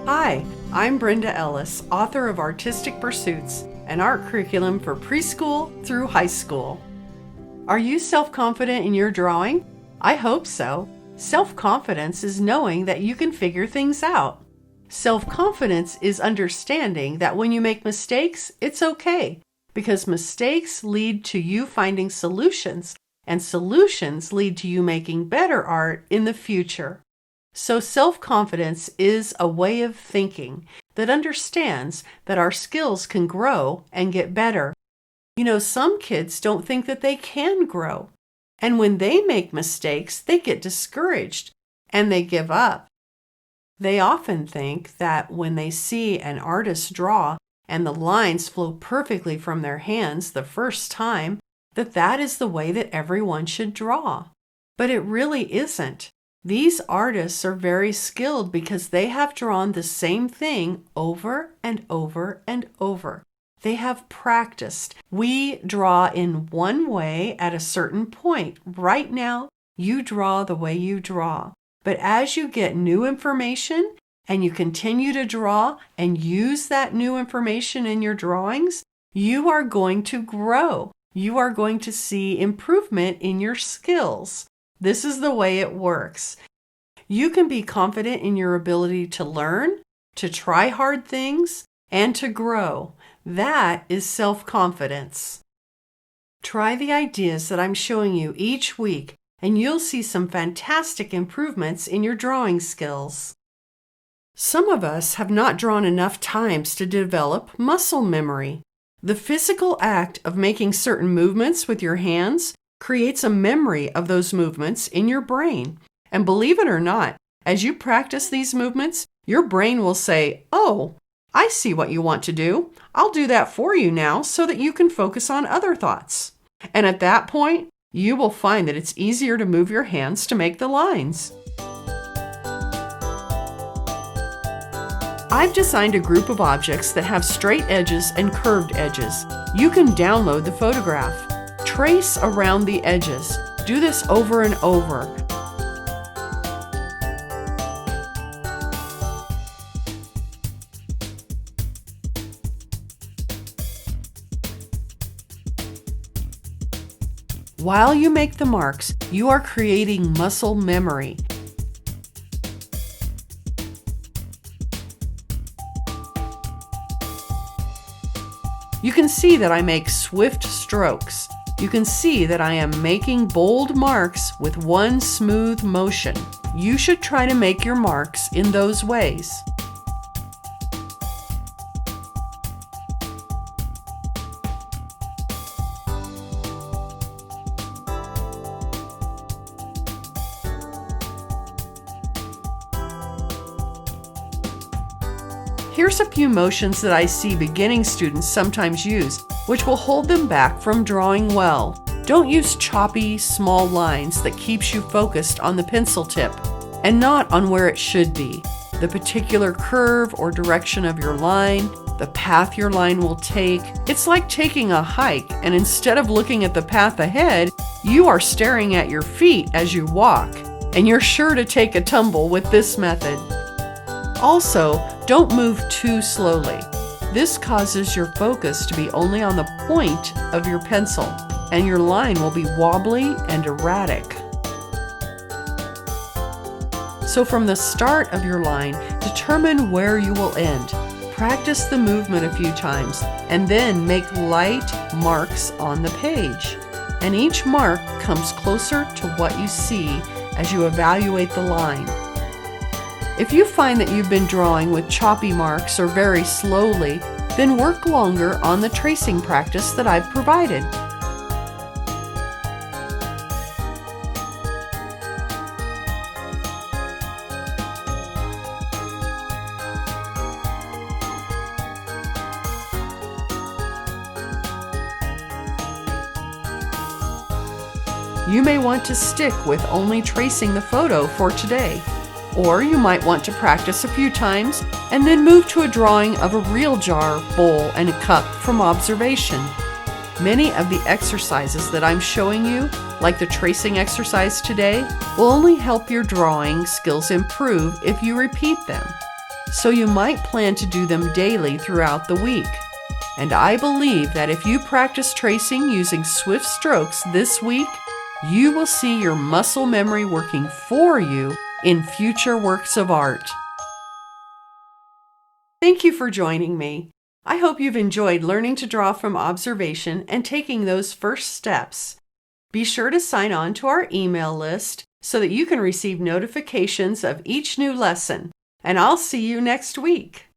Hi, I'm Brenda Ellis, author of Artistic Pursuits, an art curriculum for preschool through high school. Are you self-confident in your drawing? I hope so. Self-confidence is knowing that you can figure things out. Self-confidence is understanding that when you make mistakes, it's okay, because mistakes lead to you finding solutions, and solutions lead to you making better art in the future. So self-confidence is a way of thinking that understands that our skills can grow and get better. You know, some kids don't think that they can grow. And when they make mistakes, they get discouraged and they give up. They often think that when they see an artist draw and the lines flow perfectly from their hands the first time, that is the way that everyone should draw. But it really isn't. These artists are very skilled because they have drawn the same thing over and over and over. They have practiced. We draw in one way at a certain point. Right now, you draw the way you draw. But as you get new information and you continue to draw and use that new information in your drawings, you are going to grow. You are going to see improvement in your skills. This is the way it works. You can be confident in your ability to learn, to try hard things, and to grow. That is self-confidence. Try the ideas that I'm showing you each week, and you'll see some fantastic improvements in your drawing skills. Some of us have not drawn enough times to develop muscle memory. The physical act of making certain movements with your hands creates a memory of those movements in your brain. And believe it or not, as you practice these movements, your brain will say, "Oh, I see what you want to do. I'll do that for you now so that you can focus on other thoughts." And at that point, you will find that it's easier to move your hands to make the lines. I've designed a group of objects that have straight edges and curved edges. You can download the photograph. Trace around the edges. Do this over and over. While you make the marks, you are creating muscle memory. You can see that I make swift strokes. You can see that I am making bold marks with one smooth motion. You should try to make your marks in those ways. Here's a few motions that I see beginning students sometimes use, which will hold them back from drawing well. Don't use choppy, small lines that keeps you focused on the pencil tip and not on where it should be. The particular curve or direction of your line, the path your line will take. It's like taking a hike, and instead of looking at the path ahead, you are staring at your feet as you walk, and you're sure to take a tumble with this method. Also, don't move too slowly. This causes your focus to be only on the point of your pencil, and your line will be wobbly and erratic. So from the start of your line, determine where you will end. Practice the movement a few times, and then make light marks on the page. And each mark comes closer to what you see as you evaluate the line. If you find that you've been drawing with choppy marks or very slowly, then work longer on the tracing practice that I've provided. You may want to stick with only tracing the photo for today. Or you might want to practice a few times and then move to a drawing of a real jar, bowl, and a cup from observation. Many of the exercises that I'm showing you, like the tracing exercise today, will only help your drawing skills improve if you repeat them. so you might plan to do them daily throughout the week. And I believe that if you practice tracing using swift strokes this week, you will see your muscle memory working for you in future works of art. Thank you for joining me. I hope you've enjoyed learning to draw from observation and taking those first steps. Be sure to sign on to our email list so that you can receive notifications of each new lesson, and I'll see you next week.